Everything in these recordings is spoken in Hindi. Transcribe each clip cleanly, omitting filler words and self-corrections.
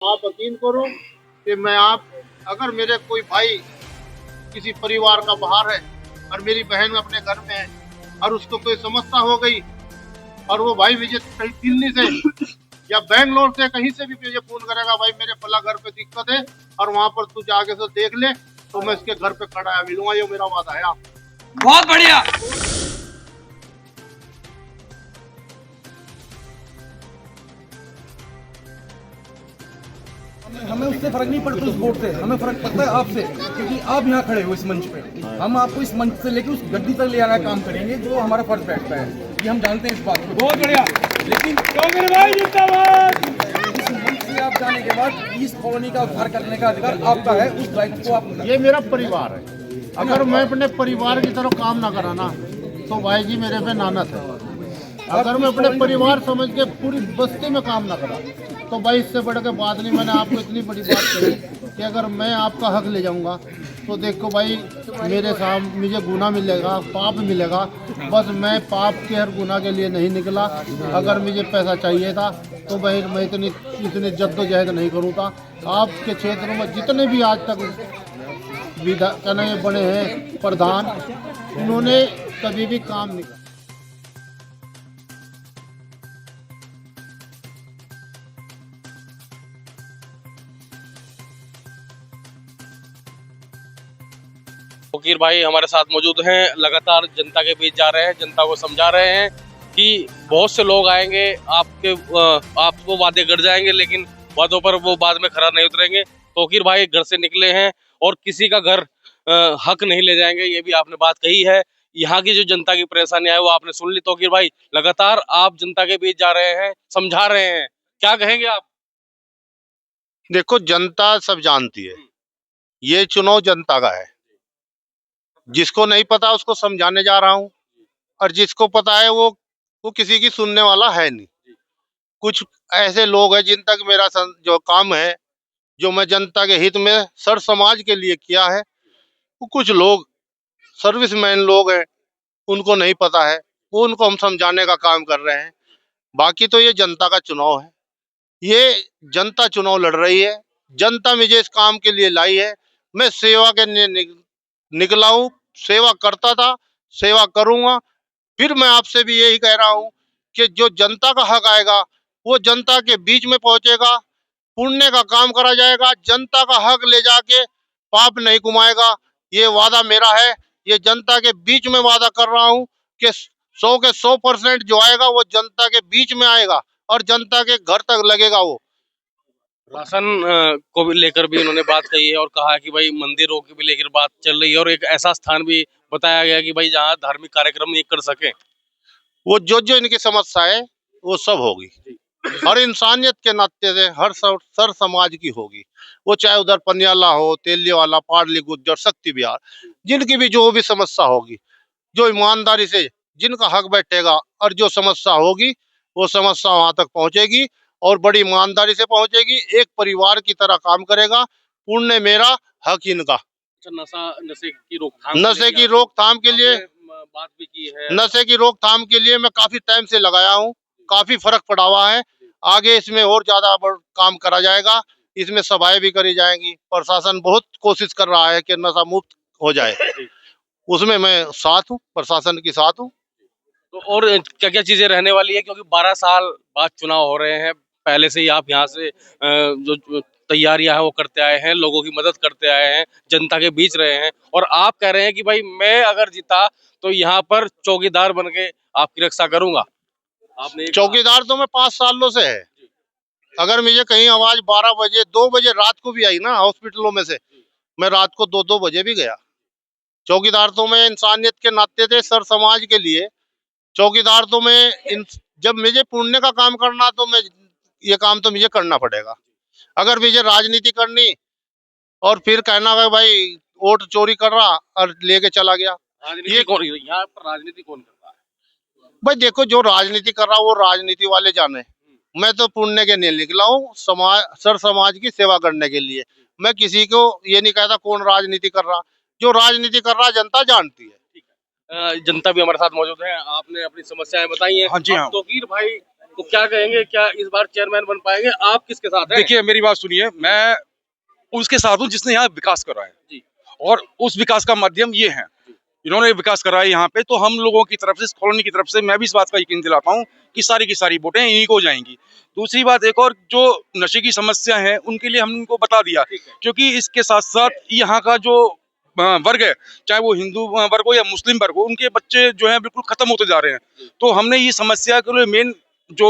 आप यकीन करो कि मैं आप अगर मेरे कोई भाई किसी परिवार का बाहर है और मेरी बहन अपने घर में है और उसको कोई समस्या हो गई और वो भाई मुझे कहीं दिल्ली से या बैंगलोर से कहीं से भी मुझे फोन करेगा, भाई मेरे फला घर पे दिक्कत है और वहां पर तू जाके तो देख ले, तो मैं इसके घर पे खड़ा मिलूंगा। ये मेरा वादा है। आप बहुत बढ़िया। हमें उससे फर्क नहीं पड़ता, उस वोट से हमें फर्क पड़ता है आपसे, क्योंकि आप यहाँ खड़े हो इस मंच पे। हम आपको इस मंच से लेकर उस गद्दी तक ले आना काम करेंगे जो हमारा फर्ज बैठता है, ये हम जानते हैं इस बात को। बहुत बढ़िया। लेकिन भाई जिंदाबाद। इस मंच से आप जाने के बाद इस कॉलोनी का उद्धार करने का अधिकार आपका है, उस दायित्व को आप। ये मेरा परिवार है, अगर मैं अपने परिवार की तरफ काम ना करा ना तो भाई जी मेरे पे नानत है। अगर मैं अपने परिवार समझ के पूरी बस्ती में काम ना करा तो भाई इससे बढ़ के बात नहीं। मैंने आपको इतनी बड़ी बात कही कि अगर मैं आपका हक ले जाऊंगा तो देखो भाई मेरे सामने मुझे गुनाह मिलेगा, पाप मिलेगा। बस मैं पाप के हर गुनाह के लिए नहीं निकला। अगर मुझे पैसा चाहिए था तो भाई मैं इतनी जद्दोजहद नहीं करूँ था। आपके क्षेत्र में जितने भी आज तक विधायक बने हैं प्रधान, उन्होंने कभी भी काम नहीं किया। फकीर भाई हमारे साथ मौजूद हैं, लगातार जनता के बीच जा रहे हैं, जनता को समझा रहे हैं कि बहुत से लोग आएंगे आपको वादे कर जाएंगे, लेकिन वादों पर वो बाद में खरा नहीं उतरेंगे। फकीर भाई घर से निकले हैं और किसी का घर हक नहीं ले जाएंगे, ये भी आपने बात कही है। यहाँ की जो जनता की परेशानी है वो आपने सुन ली। तौकीर भाई लगातार आप जनता के बीच जा रहे हैं, समझा रहे हैं, क्या कहेंगे आप? देखो जनता सब जानती है, ये चुनाव जनता का है। जिसको नहीं पता उसको समझाने जा रहा हूँ, और जिसको पता है वो किसी की सुनने वाला है नहीं। कुछ ऐसे लोग हैं जिन तक मेरा जो काम है, जो मैं जनता के हित में सर समाज के लिए किया है, वो कुछ लोग सर्विसमैन लोग हैं, उनको नहीं पता है। वो उनको हम समझाने का काम कर रहे हैं। बाकी तो ये जनता का चुनाव है, ये जनता चुनाव लड़ रही है। जनता मुझे इस काम के लिए लाई है। मैं सेवा के लिए निकला हूँ, सेवा करता था, सेवा करूंगा। फिर मैं आपसे भी यही कह रहा हूँ कि जो जनता का हक आएगा वो जनता के बीच में पहुंचेगा, पुण्य का काम करा जाएगा। जनता का हक ले जाके पाप नहीं कमाएगा, ये वादा मेरा है। ये जनता के बीच में वादा कर रहा हूँ कि 100 के 100% जो आएगा वो जनता के बीच में आएगा और जनता के घर तक लगेगा। वो राशन को भी लेकर भी उन्होंने बात कही है और कहा कि भाई मंदिरों की भी लेकर बात चल रही है, और एक ऐसा स्थान भी बताया गया कि भाई जहाँ धार्मिक कार्यक्रम ये कर सके। वो जो इनकी समस्या है वो सब होगी। हर इंसानियत के नाते से हर सर समाज की होगी। वो चाहे उधर पनियाला हो, तेली वाला, पाडली, गुज्जर, शक्ति विहार, जिनकी भी जो भी समस्या होगी, जो ईमानदारी से जिनका हक बैठेगा और जो समस्या होगी वो समस्या वहां तक पहुंचेगी और बड़ी ईमानदारी से पहुंचेगी। एक परिवार की तरह काम करेगा। पुण्य मेरा, हक इनका। नशे की रोकथाम के लिए बात भी की है। नशे की रोकथाम के लिए मैं काफी टाइम से लगाया हूँ, काफी फर्क पड़ा हुआ है। आगे इसमें और ज्यादा काम करा जाएगा, इसमें सभाएं भी करी जाएंगी। प्रशासन बहुत कोशिश कर रहा है कि नशा मुक्त हो जाए, उसमें मैं साथ हूँ, प्रशासन के साथ हूँ। तो और क्या क्या चीजें रहने वाली है, क्योंकि 12 साल बाद चुनाव हो रहे हैं, पहले से ही आप यहाँ से जो तैयारियां हैं वो करते आए हैं, लोगों की मदद करते आए हैं, जनता के बीच रहे हैं, और आप कह रहे हैं कि भाई मैं अगर जीता तो यहाँ पर चौकीदार बन के आपकी रक्षा करूंगा। आपने चौकीदार तो मैं 5 सालों से है। अगर मुझे कहीं आवाज 12 बजे 2 बजे रात को भी आई ना हॉस्पिटलों में से, मैं रात को 2-2 बजे भी गया। चौकीदार तो मैं इंसानियत के नाते थे, सर समाज के लिए। चौकीदार तो मैं जब मुझे पुण्य का काम करना तो मैं ये काम तो मुझे करना पड़ेगा। अगर मुझे राजनीति करनी और फिर कहना है भाई वोट चोरी कर रहा और लेके चला गया, ये कौन, यहाँ पर राजनीति कौन करता है? भाई देखो जो राजनीति कर रहा वो राजनीति वाले जाने। मैं तो पुण्य के लिए निकला हूँ, समाज सर समाज की सेवा करने के लिए। मैं किसी को ये नहीं कहता कौन राजनीति कर रहा। जो राजनीति कर रहा जनता जानती है। जनता भी हमारे साथ मौजूद है। आपने अपनी समस्याएं बताई हैं। हाँ जी, हाँ। तौकीर भाई तो क्या कहेंगे, क्या इस बार चेयरमैन बन पाएंगे? आप किसके साथ हैं? देखिए मेरी बात सुनिए, मैं उसके साथ हूँ जिसने यहाँ विकास करा है जी। और उस विकास का माध्यम ये है, इन्होंने विकास करा है यहाँ पे, तो हम लोगों की तरफ से, इस कॉलोनी की तरफ से मैं भी इस बात का यकीन दिलाता हूँ कि सारी वोटें इन्हीं को जाएंगी। दूसरी बात, एक और जो नशे की समस्या है उनके लिए हमने इनको बता दिया, क्योंकि इसके साथ साथ यहाँ का जो वर्ग है, चाहे वो हिंदू वर्ग हो या मुस्लिम वर्ग हो, उनके बच्चे जो है बिल्कुल खत्म होते जा रहे हैं। तो हमने ये समस्या के लिए मेन जो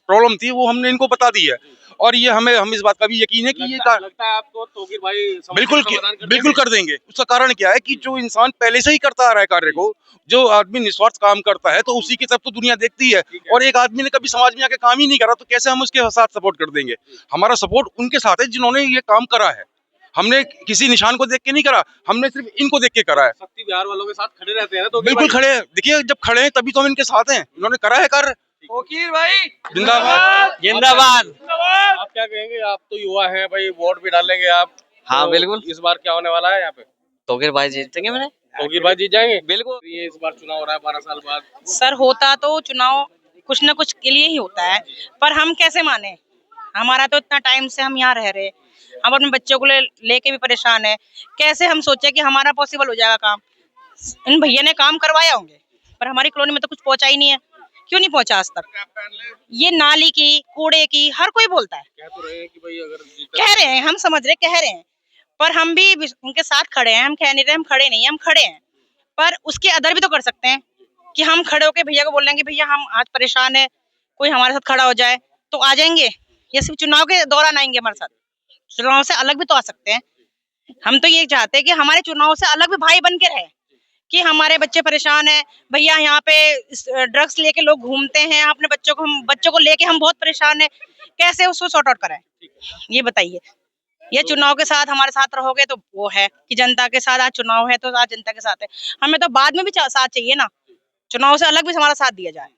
प्रॉब्लम थी वो हमने इनको बता दी है, और ये हम इस बात का भी यकीन है कि लगता है आपको तौकीर भाई बिल्कुल बिल्कुल कर देंगे। उसका कारण क्या है कि जो इंसान पहले से ही करता आ रहा है कार्य को, जो आदमी निस्वार्थ काम करता है, तो उसी की तरफ तो दुनिया देखती है। और एक आदमी ने कभी समाज में आके काम ही नहीं करा, तो कैसे हम उसके साथ सपोर्ट कर देंगे? हमारा सपोर्ट उनके साथ है जिन्होंने ये काम करा है। हमने किसी निशान को देख के नहीं करा, हमने सिर्फ इनको देख के करा है। शक्ति बिहार वालों के साथ खड़े रहते हैं ना, तो बिल्कुल खड़े हैं। देखिए, जब खड़े हैं तभी तो हम इनके साथ हैं, इन्होंने करा है कार्य। तौकीर भाई जिंदाबाद जिंदाबाद। आप क्या कहेंगे? आप तो युवा हैं भाई, वोट भी डालेंगे आप। हाँ, तो बिल्कुल। इस बार क्या होने वाला है यहाँ पे? तौकीर भाई जीतेंगे मैंने। तौकीर भाई जीत जाएंगे बिल्कुल। ये इस बार चुनाव हो रहा है 12 साल बाद। सर, होता तो चुनाव कुछ न कुछ के लिए ही होता है, पर हम कैसे माने? हमारा तो इतना टाइम से हम यहाँ रह रहे, हम अपने बच्चों को लेके भी परेशान है। कैसे हम सोचे कि हमारा पॉसिबल हो जाएगा काम? इन भैया ने काम करवाया होंगे, पर हमारी कॉलोनी में तो कुछ पहुंचा ही नहीं है। क्यों नहीं पहुंचा आज तक? ये नाली की, कूड़े की, हर कोई बोलता है। कह तो रहे हैं कि भाई अगर कह रहे हैं, हम समझ रहे, कह रहे हैं, पर हम भी उनके साथ खड़े हैं। हम कह नहीं रहे हम खड़े नहीं हैं, हम खड़े हैं, पर उसके अदर भी तो कर सकते हैं कि हम खड़े होकर भैया को बोल रहे हैं कि भैया हम आज परेशान है, कोई हमारे साथ खड़ा हो जाए, तो आ जाएंगे। ये सिर्फ चुनाव के दौरान आएंगे हमारे साथ? चुनाव से अलग भी तो आ सकते हैं। हम तो ये चाहते हैं कि हमारे चुनाव से अलग भी भाई बन के रहे, कि हमारे बच्चे परेशान है भैया, यहाँ पे ड्रग्स लेके लोग घूमते हैं, अपने बच्चों को लेके हम बहुत परेशान है, कैसे उसको सॉर्ट आउट कराएं? ये बताइए। ये चुनाव के साथ हमारे साथ रहोगे तो वो है कि जनता के साथ, आज चुनाव है तो आज जनता के साथ है। हमें तो बाद में भी साथ चाहिए ना, चुनाव से अलग भी हमारा साथ दिया जाए।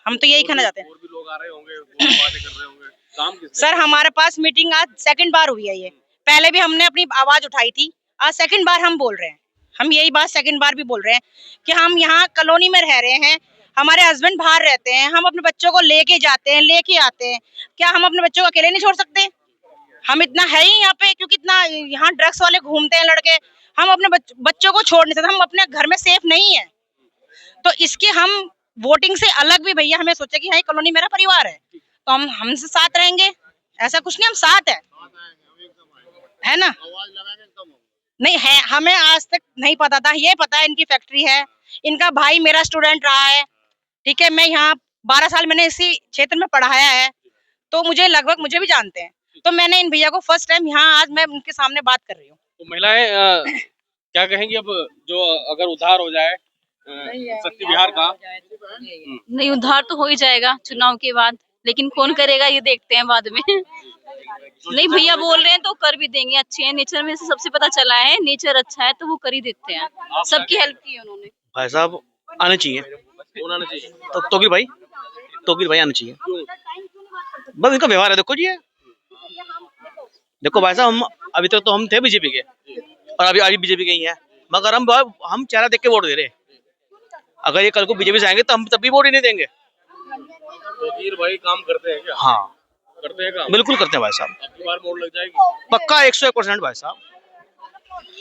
हम तो यही कहना चाहते हैं। और भी लोग आ रहे होंगे, वो वादे कर रहे होंगे, काम किसने? सर, हमारे पास मीटिंग आज सेकंड बार हुई है। ये पहले भी हमने अपनी आवाज उठाई थी, आज सेकंड बार हम बोल रहे हैं। हम यही बात सेकंड बार भी बोल रहे हैं कि हम यहाँ कॉलोनी में रह रहे हैं, हमारे हस्बैंड बाहर रहते हैं, हम अपने बच्चों को लेके जाते हैं, लेके आते हैं। क्या हम अपने बच्चों को अकेले नहीं छोड़ सकते? हम इतना है ही यहाँ पे, क्योंकि इतना यहाँ ड्रग्स वाले घूमते हैं लड़के, हम अपने बच्चों को छोड़ नहीं सकते। हम अपने घर में सेफ नहीं है, तो इसके हम वोटिंग से अलग भी भैया हमें सोचे कि हाँ, कॉलोनी मेरा परिवार है, तो हम हमसे साथ रहेंगे। ऐसा कुछ नहीं, हम साथ है ना? नहीं है, हमें आज तक नहीं पता था। ये पता है इनकी फैक्ट्री है, इनका भाई मेरा स्टूडेंट रहा है, ठीक है। मैं यहाँ 12 साल मैंने इसी क्षेत्र में पढ़ाया है, तो मुझे लगभग मुझे भी जानते हैं। तो मैंने इन भैया को फर्स्ट टाइम यहाँ आज मैं उनके सामने बात कर रही हूँ। तो महिलाएं क्या कहेंगी अब, जो अगर उद्धार हो जाए शक्ति बिहार का? नहीं, उद्धार तो हो ही जाएगा चुनाव के बाद, लेकिन कौन करेगा ये देखते हैं बाद में। नहीं, भैया बोल रहे हैं तो कर भी देंगे। अच्छे हैं, नेचर में से सबसे पता चला है, नेचर अच्छा है तो वो कर ही देते हैं। सबकी हेल्प की है उन्होंने। भाई साहब आने चाहिए, कौन आना चाहिए? तो तौकीर भाई आने चाहिए। बस इनका व्यवहार है, देखो जी ये। देखो भाई साहब, हम अभी तक तो हम थे बीजेपी के, और अभी बीजेपी के ही है, मगर हम चेहरा देख के वोट दे रहे। अगर ये कल को बीजेपी से आएंगे तो हम तब भी वोट ही नहीं देंगे। तौकीर भाई काम करते हैं क्या? हाँ, करते हैं काम? बिल्कुल करते हैं भाई साहब, आपकी बार वोट लग जाएगी पक्का 101% भाई साहब।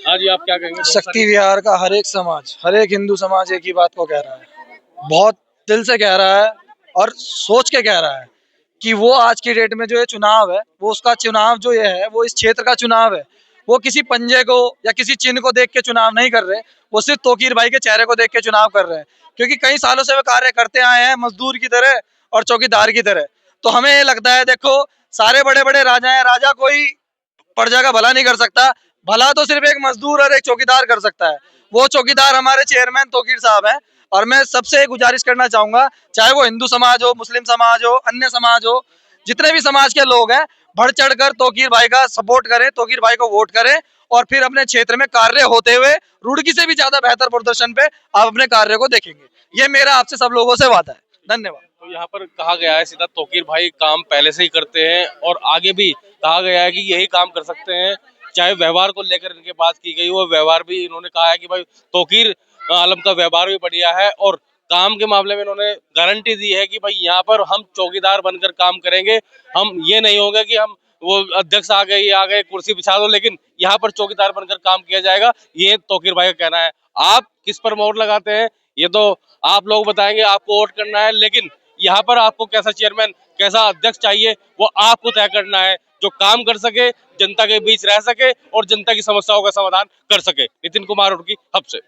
हाँ जी, आप क्या कहेंगे? शक्ति विहार का हर एक समाज, हर एक हिंदू समाज एक ही बात को कह रहा है, बहुत दिल से कह रहा है और सोच के कह रहा है कि वो आज की डेट में जो ये चुनाव है, वो उसका चुनाव जो ये है, वो इस क्षेत्र का चुनाव है। वो किसी पंजे को या किसी चिन्ह को देख के चुनाव नहीं कर रहे, वो सिर्फ तौकीर भाई के चेहरे को देख के चुनाव कर रहे हैं, क्योंकि कई सालों से वे कार्य करते आए हैं मजदूर की तरह और चौकीदार की तरह। तो हमें ये लगता है, देखो सारे बड़े बड़े राजा हैं, राजा कोई प्रजा का भला नहीं कर सकता, भला तो सिर्फ एक मजदूर और एक चौकीदार कर सकता है। वो चौकीदार हमारे चेयरमैन तौकीर साहब हैं। और मैं सबसे गुजारिश करना चाहूंगा, चाहे वो हिंदू समाज हो, मुस्लिम समाज हो, अन्य समाज हो, जितने भी समाज के लोग हैं, बढ़ चढ़ कर तौकीर भाई का सपोर्ट करें, तौकीर भाई को वोट करें, और फिर अपने क्षेत्र में कार्य होते हुए रुड़की से भी ज्यादा बेहतर प्रदर्शन पे आप अपने कार्य को देखेंगे। ये मेरा आपसे सब लोगों से वादा है। धन्यवाद। तो यहाँ पर कहा गया है सीधा, तौकीर भाई काम पहले से ही करते हैं और आगे भी कहा गया है कि यही काम कर सकते हैं। चाहे व्यवहार को लेकर इनके बात की गई, वो व्यवहार भी इन्होंने कहा है कि भाई तौकीर आलम का व्यवहार भी बढ़िया है और काम के मामले में इन्होंने गारंटी दी है कि भाई यहाँ पर हम चौकीदार बनकर काम करेंगे। हम ये नहीं होगा कि हम वो अध्यक्ष आ गए कुर्सी बिछा दो, लेकिन यहाँ पर चौकीदार बनकर काम किया जाएगा, ये तौकीर भाई का कहना है। आप किस पर मोहर लगाते हैं ये तो आप लोग बताएंगे, आपको वोट करना है, लेकिन यहाँ पर आपको कैसा चेयरमैन, कैसा अध्यक्ष चाहिए वो आपको तय करना है, जो काम कर सके, जनता के बीच रह सके और जनता की समस्याओं का समाधान कर सके। नितिन कुमार उर्की, हब से।